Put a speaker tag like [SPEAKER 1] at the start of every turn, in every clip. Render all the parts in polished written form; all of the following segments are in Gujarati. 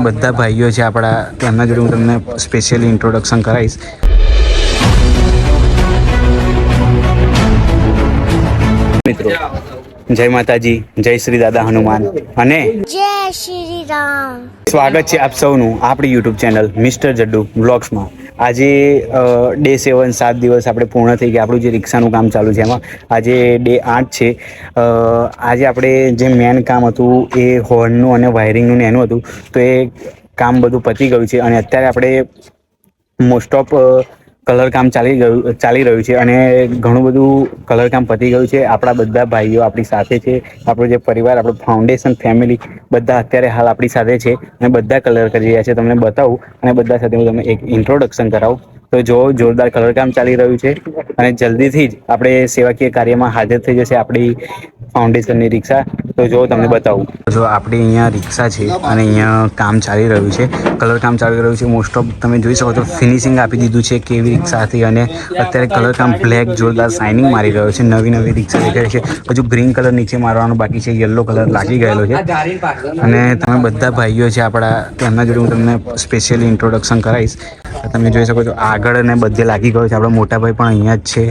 [SPEAKER 1] બધા ભાઈઓ છે આપણા, તેમના જોડે હું તમને સ્પેશિયલી ઇન્ટ્રોડક્શન કરાવીશ. મિત્રો, જય માતાજી, જય શ્રી દાદા હનુમાન અને
[SPEAKER 2] જય શ્રી રામ.
[SPEAKER 1] સ્વાગત છે આપ સૌનું આપણી યુટ્યુબ ચેનલ મિસ્ટર જડ્ડુ બ્લોગ્સમાં. આજે ડે 7 7 દિવસ આપણે પૂર્ણ થઈ ગયા. આપણું જે રિક્ષાનું કામ ચાલુ છે એમાં આજે ડે 8 છે. આજે આપણે જે મેન કામ હતું એ હોર્નનું અને વાયરિંગનું ને એનું હતું, તો એ કામ બધું પતી ગયું છે. અને અત્યારે આપણે મોસ્ટ ઓફ કલર કામ ચાલી રહ્યું છે અને ઘણું બધું કલર કામ પતી ગયું છે. આપણા બધા ભાઈઓ આપણી સાથે છે. આપણો જે પરિવાર, આપણું ફાઉન્ડેશન ફેમિલી બધા અત્યારે હાલ આપણી સાથે છે અને બધા કલર કરી રહ્યા છે. તમને બતાવું અને બધા સાથે હું તમને એક ઇન્ટ્રોડક્શન કરાવું. તો જો જોરદાર કલર કામ ચાલી રહ્યું છે અને જલ્દીથી જ આપણે સેવાકીય કાર્યમાં હાજર થઈ જશે આપણી ફાઉન્ડેશનની રિક્ષા. તો જો તમને બતાવું, જો આપણી અહીંયા રિક્ષા છે અને અહીંયા કામ ચાલી રહ્યું છે, કલર કામ ચાલી રહ્યું છે. મોસ્ટ ઓફ તમે જોઈ શકો છો ફિનિશિંગ આપી દીધું છે કેવી રિક્ષા હતી અને અત્યારે કલર કામ બ્લેક જોરદાર શાઇનિંગ મારી રહ્યો છે. નવી નવી રિક્ષા દેખાય છે. હજુ ગ્રીન કલર નીચે મારવાનો બાકી છે, યલો કલર લાગી ગયેલો છે. અને તમે બધા ભાઈઓ છે આપણા, તેમના જોડે હું તમને સ્પેશિયલી ઇન્ટ્રોડક્શન કરાવીશ. તમે જોઈ શકો છો આગળ ને બધે લાગી ગયો છે. આપણા મોટા ભાઈ પણ અહીંયા જ છે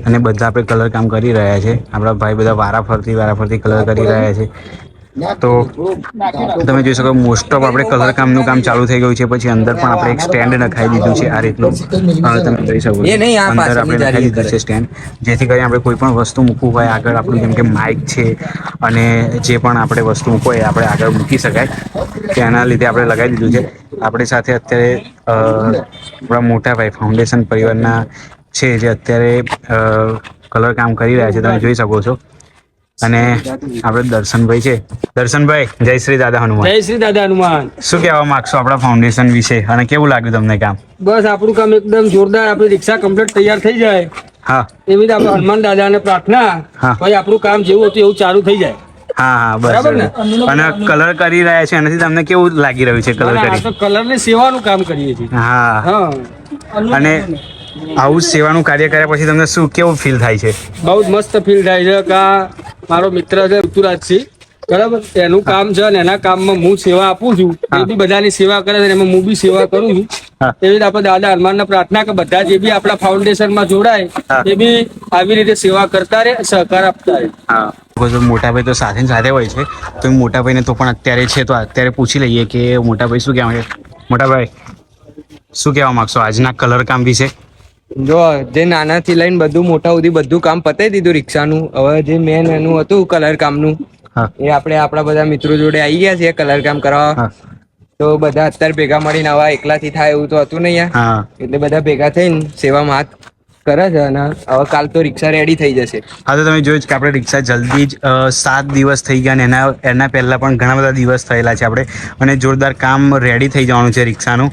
[SPEAKER 1] અને બધા આપણે કલર કામ કરી રહ્યા છે. આપણા ભાઈ બધા વારાફરતી કલર કરી રહ્યા છે. તો તમે જોઈ શકો મોસ્ટ ઓફ આપણે કલર કામનું કામ ચાલુ થઈ ગયું છે. પછી અંદર પણ આપણે એક સ્ટેન્ડ નખાઈ દીધું છે આ રીતનું. તમે જોઈ શકો છો અંદર આપણે નખાઈ દીધું છે સ્ટેન્ડ, જેથી કરીને આપણે કોઈ પણ વસ્તુ મૂકવું હોય આગળ, આપણું જેમ કે માઇક છે અને જે પણ આપણે વસ્તુ મૂકવું હોય આપણે આગળ મૂકી શકાય. તેના લીધે આપણે લગાવી દીધું છે. આપણી સાથે અત્યારે આપણા મોટા ભાઈ ફાઉન્ડેશન પરિવારના છે જે અત્યારે કલર કામ કરી રહ્યા છે, તમે જોઈ શકો છો. અને આપણે દર્શનભાઈ છે. દર્શનભાઈ, જય શ્રી દાદા હનુમાન.
[SPEAKER 3] જય શ્રી દાદા હનુમાન.
[SPEAKER 1] શું કહેવા માંગશો આપણા ફાઉન્ડેશન વિશે અને કેવું લાગ્યું તમને કામ?
[SPEAKER 3] બસ આપણું કામ એકદમ જોરદાર. આપણી રિક્ષા કમ્પ્લીટ તૈયાર થઈ જાય,
[SPEAKER 1] હા,
[SPEAKER 3] એવી આપણે હનુમાન દાદાને પ્રાર્થના,
[SPEAKER 1] હા,
[SPEAKER 3] ભાઈ આપણું કામ જેવું હતું એવું ચાલુ થઈ જાય.
[SPEAKER 1] હા હા,
[SPEAKER 3] બરાબર ને?
[SPEAKER 1] બસ. અને કલર કરી રહ્યા છે એનાથી તમને કેવું લાગી રહ્યું છે કલર કરી?
[SPEAKER 3] કલર ની સેવાનું કામ કરીએ છીએ.
[SPEAKER 1] હા,
[SPEAKER 3] હા.
[SPEAKER 1] અને આવું સેવાનું કાર્ય કર્યા પછી તમને શું કેવું ફીલ થાય છે?
[SPEAKER 3] બહુ જ મસ્ત ફીલ થાય છે કે આ મારો મિત્ર છે ઋતુરાજસિંહ, બરાબર, એનું કામ છે અને એના કામમાં હું સેવા આપું છું. એ બી બધાની સેવા કરે છે, એમાં હું બી સેવા કરું છું. એવી રીતે આપણે દાદા હનુમાનને પ્રાર્થના કે બધા જે બી આપણા ફાઉન્ડેશનમાં જોડાય એ બી આવી રીતે સેવા કરતા રહે, સહકાર આપતા રહે.
[SPEAKER 1] હા, મોટા ભાઈ તો સાથે ને સાથે હોય છે, તો મોટા ભાઈને તો પણ અત્યારે છે, તો અત્યારે પૂછી લઈએ કે મોટા ભાઈ શું કહેવા માંગે. મોટા ભાઈ, શું કહેવા માંગશો આજના કલર કામ વિશે?
[SPEAKER 4] જો જે નાનાથી લઈને બધું મોટા સુધી બધું કામ પતાવી દીધું રિક્ષાનું. હવે જે મેન એનું હતું કલર કામનું, એ આપણે આપણા બધા મિત્રો જોડે આવી ગયા છે કલર કામ કરવા. તો બધા અત્યારે ભેગા મળીને હવે એકલાથી થાય એવું તો હતું નહીં યાર, એટલે બધા ભેગા થઈને સેવામાં હાથ કરે છે અને હવે કાલ તો રિક્ષા રેડી થઈ જશે.
[SPEAKER 1] હા, તો તમે જોયું કે આપણે રિક્ષા જલ્દી જ 7 દિવસ થઈ ગયા ને એના પહેલાં પણ ઘણા બધા દિવસ થયેલા છે આપણે, અને જોરદાર કામ રેડી થઈ જવાનું છે રિક્ષાનું.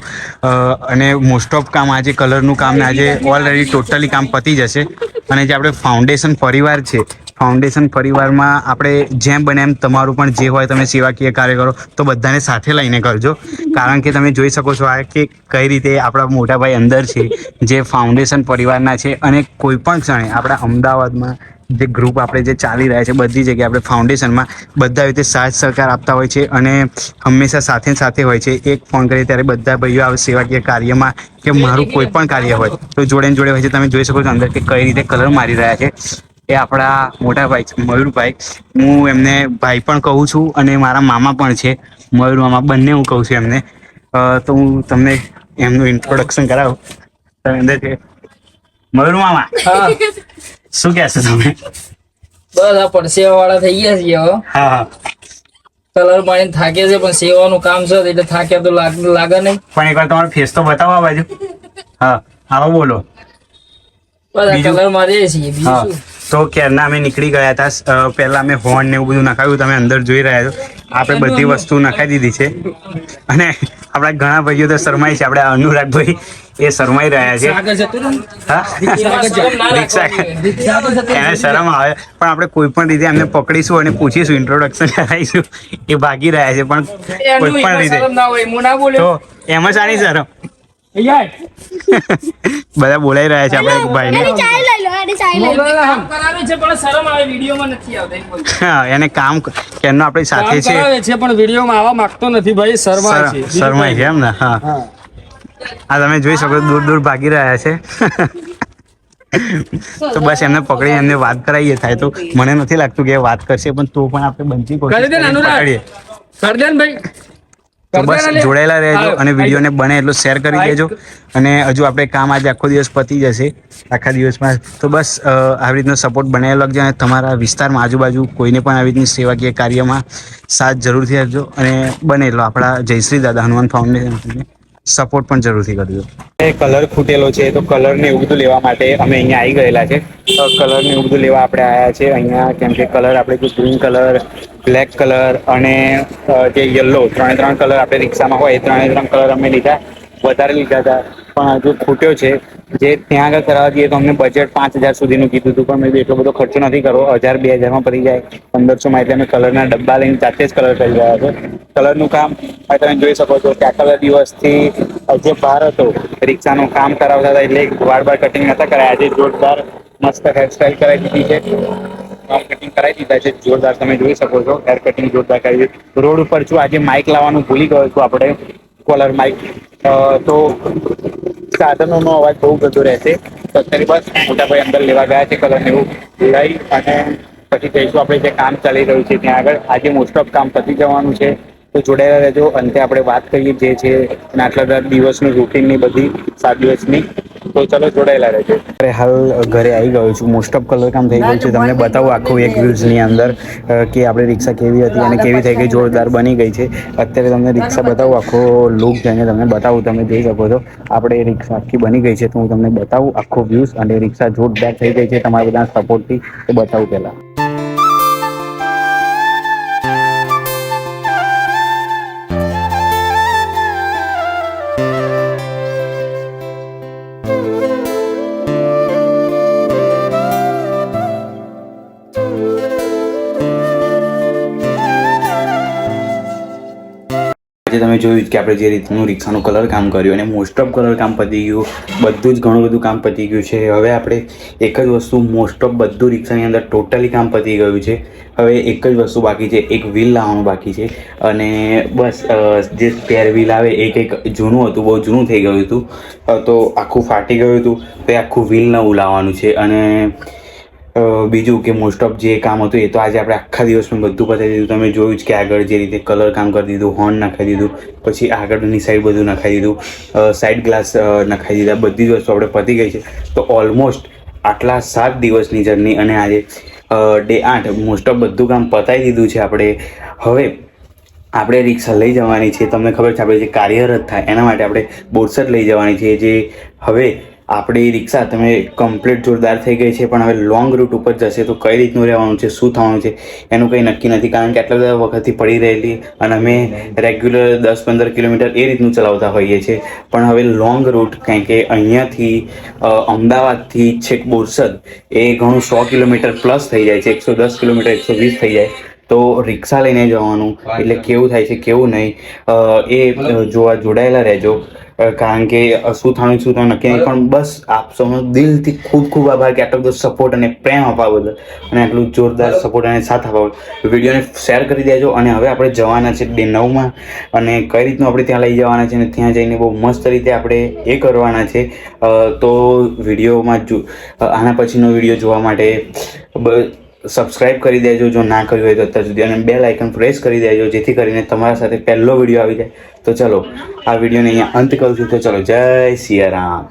[SPEAKER 1] અને મોસ્ટ ઓફ કામ આજે કલરનું કામ ને આજે ઓલરેડી ટોટલી કામ પતી જશે. અને જે આપણે ફાઉન્ડેશન પરિવાર છે, ફાઉન્ડેશન પરિવારમાં આપણે જેમ બને એમ તમારું પણ જે હોય તમે સેવાકીય કાર્ય કરો તો બધાને સાથે લઈને કરજો. કારણ કે તમે જોઈ શકો છો આ કે કઈ રીતે આપણા મોટા ભાઈ અંદર છે જે ફાઉન્ડેશન પરિવારના છે. અને કોઈ પણ ક્ષણે આપણા અમદાવાદમાં જે ગ્રુપ આપણે જે ચાલી રહ્યા છે બધી જગ્યાએ આપણે ફાઉન્ડેશનમાં બધા રીતે સાથ સહકાર આપતા હોય છે અને હંમેશા સાથે સાથે હોય છે. એક ફોન કરીએ ત્યારે બધા ભાઈઓ આવે સેવાકીય કાર્યમાં કે મારું કોઈ પણ કાર્ય હોય તો જોડે ને જોડે હોય છે. તમે જોઈ શકો છો અંદર કે કઈ રીતે કલર મારી રહ્યા છે. એ આપણા મોટા ભાઈ છે મયુરભાઈ. હું એમને ભાઈ પણ કહું છું અને મારા મામા પણ છે, મયુર મામા બંને હું કહું છું એમને. તો હું તમને એમનું ઇન્ટ્રોડક્શન કરાવું. તમે અંદર છે મયુર મામા, શું કહેશો તમે?
[SPEAKER 5] બસ આ પરસેવા વાળા થઈ ગયા છીએ હવે.
[SPEAKER 1] હા હા,
[SPEAKER 5] કલર પાણી થાકે છે પણ સેવાનું કામ છે એટલે થાક્યા તો લાગે નહીં.
[SPEAKER 1] પણ એકવાર તમારો ફેસ તો બતાવો આ બાજુ. હા, આવો બોલો.
[SPEAKER 5] બસ કલર મારીએ છીએ, બીજું શું.
[SPEAKER 1] તો ક્યારના અમે નીકળી ગયા હતા. પહેલા અમે હોર્ન ને એવું બધું નખાવ્યું, તમે અંદર જોઈ રહ્યા છો. આપણે બધી વસ્તુ નખાઈ દીધી છે અને આપણા ઘણા ભાઈઓ તો શરમાય છે. આપણે અનુરાગભાઈ એ શરમાઈ રહ્યા છે. એને શરમ આવે પણ આપણે કોઈ પણ રીતે એમને પકડીશું અને પૂછીશું, ઇન્ટ્રોડક્શન કરાવીશું. એ ભાગી રહ્યા છે પણ કોઈ પણ રીતે તો એમાં સારી શરમ. બધા બોલાઈ રહ્યા છે આપણે એક ભાઈને.
[SPEAKER 2] ચાય લઈ લો એની ચાય લઈ લો
[SPEAKER 5] કામ કરાવે છે પણ શરમ આવે વિડીયોમાં નથી આવતા એમ બોલ.
[SPEAKER 1] હા, એને કામ કેમનો આપણી સાથે
[SPEAKER 3] કામ
[SPEAKER 1] છે.
[SPEAKER 3] કરાવે છે પણ વિડીયોમાં આવવા માંગતો નથી ભાઈ, શરમાય છે.
[SPEAKER 1] શર્માય છે એમ ને? હા,
[SPEAKER 3] હા.
[SPEAKER 1] આ તમે જોઈ શકો દૂર દૂર ભાગી રહ્યા છે. તો બસ એમને પકડી એમને વાત કરાવીએ થાય તો મને નથી લાગતું કે એ વાત કરશે, પણ તો પણ આપણે બનતી
[SPEAKER 3] કરી
[SPEAKER 1] કોશિશ
[SPEAKER 3] દે ને
[SPEAKER 1] કરીને
[SPEAKER 3] અનુરાગ.
[SPEAKER 1] પકડીએ.
[SPEAKER 3] કરી દે ને ભાઈ.
[SPEAKER 1] તો
[SPEAKER 3] કરી દે
[SPEAKER 1] બસ
[SPEAKER 3] ને લે.
[SPEAKER 1] જોડાયેલા રહેજો
[SPEAKER 3] હા,
[SPEAKER 1] અને વિડીયોને બને એટલું શેર કરી દેજો. અને હજુ આપણે કામ આજે આખો દિવસ પતી જશે આખા દિવસમાં. તો બસ આવી રીતનો સપોર્ટ બનાવી રાખજો અને તમારા વિસ્તારમાં આજુબાજુ કોઈને પણ આવી રીતની સેવાકીય કાર્યમાં સાથ જરૂરથી આપજો. અને બને એટલો આપણા જયશ્રી દાદા હનુમાન ફાઉન્ડેશન સપોર્ટ પણ જરૂરથી કરજો. કલર ખૂટેલો છે તો કલર ને એવું બધું લેવા માટે અમે અહીંયા આવી ગયેલા છે. કલર ને એવું બધું લેવા આપણે આવ્યા છે અહીંયા, કેમ કે કલર આપણે જે ગ્રીન કલર, બ્લેક કલર અને જે યલો, ત્રણ કલર આપણે રિક્ષામાં હોય એ ત્રણ કલર અમે લીધા. વધારે લીધા હતા પણ હજુ ખૂટ્યો છે. જે ત્યાં આગળ કરાવવા જઈએ તો અમને બજેટ 5,000 સુધીનું કીધું હતું, પણ મેં એટલો બધો ખર્ચો નથી કરવો. 1,000-2,000 પડી જાય, 1,500 એટલે અમે કલરના ડબ્બા લઈને જાતે જ કલર કરી રહ્યા છે. કલરનું કામ તમે જોઈ શકો છો કે આટલા દિવસથી જે બહાર હતો રિક્ષાનું કામ કરાવતા હતા એટલે વાળ કટિંગ નતા કરાયા. આજે જોરદાર મસ્ત હેરસ્ટાઈલ કરાવી દીધી છે, કટિંગ કરાવી દીધા છે જોરદાર. તમે જોઈ શકો છો હેર કટિંગ જોરદાર કરી. રોડ ઉપર છું, આજે માઇક લાવવાનું ભૂલી ગયો છું આપણે, કોલર માઇક. તો સાધનોનો અવાજ બહુ બધો રહેશે. તો અત્યારે બસ મોટા ભાઈ અંદર લેવા ગયા છે કલર ને એવું લઈ, અને પછી જઈશું આપણે જે કામ ચાલી રહ્યું છે ત્યાં આગળ. આજે મોસ્ટ ઓફ કામ પતી જવાનું છે. તો જોડાયેલા રહેજો. અંતે આપણે વાત કરીએ જે છે આટલા દિવસનું રૂટીનની બધી 7 દિવસની. તો ચલો જોડાયેલા રહેજો. અરે હાલ ઘરે આવી ગયો છું. મોસ્ટ ઓફ કલર કામ થઈ ગયું છે. તમને બતાવું આખું એક વ્યૂઝની અંદર કે આપણે રિક્ષા કેવી હતી અને કેવી થઈ ગઈ, જોરદાર બની ગઈ છે. અત્યારે તમને રિક્ષા બતાવું, આખો લુક જઈને તમને બતાવું. તમે જોઈ શકો છો આપણે રિક્ષા આખી બની ગઈ છે. તો હું તમને બતાવું આખો વ્યૂઝ, અને રિક્ષા જોરદાર થઈ ગઈ છે તમારા બધા સપોર્ટથી. તો બતાવું પહેલાં. તમે જોયું કે આપણે જે રીતનું રિક્ષાનું કલર કામ કર્યું અને મોસ્ટ ઓફ કલર કામ પતી ગયું, બધું જ ઘણું બધું કામ પતી ગયું છે. હવે આપણે એક જ વસ્તુ, મોસ્ટ ઓફ બધું રિક્ષાની અંદર ટોટલી કામ પતી ગયું છે. હવે એક જ વસ્તુ બાકી છે, એક વ્હીલ લાવવાનું બાકી છે. અને બસ જે સ્પેર વ્હીલ આવે એક જૂનું હતું, બહુ જૂનું થઈ ગયું હતું, તો આખું ફાટી ગયું હતું. તો એ આખું વ્હીલ નવું લાવવાનું છે. અને બીજું કે મોસ્ટ ઓફ જે કામ હતું એ તો આજે આપણે આખા દિવસમાં બધું પતાવી દીધું. તમે જોયું જ કે આગળ જે રીતે કલર કામ કરી દીધું, હોર્ન નખાઈ દીધું, પછી આગળની સાઈડ બધું નખાઈ દીધું, સાઈડ ગ્લાસ નખાઈ દીધા, બધી જ વસ્તુ આપણે પતી ગઈ છે. તો ઓલમોસ્ટ આટલા 7 દિવસની જર્ની અને આજે ડે 8 મોસ્ટ ઓફ બધું કામ પતાવી દીધું છે આપણે. હવે આપણે રિક્ષા લઈ જવાની છે. તમને ખબર છે આપણે જે કાર્યરત થાય એના માટે આપણે બોરસદ લઈ જવાની છે. જે હવે આપણી રિક્ષા તમે કમ્પ્લીટ જોરદાર થઈ ગઈ છે, પણ હવે લોંગ રૂટ ઉપર જશે તો કઈ રીતનું રહેવાનું છે, શું થવાનું છે એનું કંઈ નક્કી નથી. કારણ કે આટલા બધા વખતથી પડી રહેલી અને અમે રેગ્યુલર 10-15 કિલોમીટર એ રીતનું ચલાવતા હોઈએ છીએ. પણ હવે લોંગ રૂટ, કારણ કે અહીંયાથી અમદાવાદથી છેક બોરસદ એ ઘણું 100 કિલોમીટર પ્લસ થઈ જાય છે, 110 કિલોમીટર, 120 થઈ જાય. તો રિક્ષા લઈને જવાનું એટલે કેવું થાય છે કેવું નહીં એ જોવા જોડાયેલા રહેજો. કારણ કે શું થવાનું નક્કી નહીં. પણ બસ આપ સૌનો દિલથી ખૂબ ખૂબ આભાર કે આટલો બધો સપોર્ટ અને પ્રેમ આપવા બદલ, અને આટલું જોરદાર સપોર્ટ અને સાથ આપવા બદલ. વિડીયોને શેર કરી દેજો. અને હવે આપણે જવાના છે ડે 9માં, અને કઈ રીતનું આપણે ત્યાં લઈ જવાના છે અને ત્યાં જઈને બહુ મસ્ત રીતે આપણે એ કરવાના છે. તો વિડીયોમાં આના પછીનો વિડીયો જોવા માટે સબસ્ક્રાઇબ કરી દેજો જો ના કર્યું હોય તો અત્યાર સુધી, અને બેલ આઇકન પ્રેસ કરી દેજો જેથી કરીને તમારા સાથે પહેલો વિડીયો આવી જાય. તો ચલો આ વિડીયોને અહીંયા અંત કરું છું. તો ચલો, જય સિયારામ.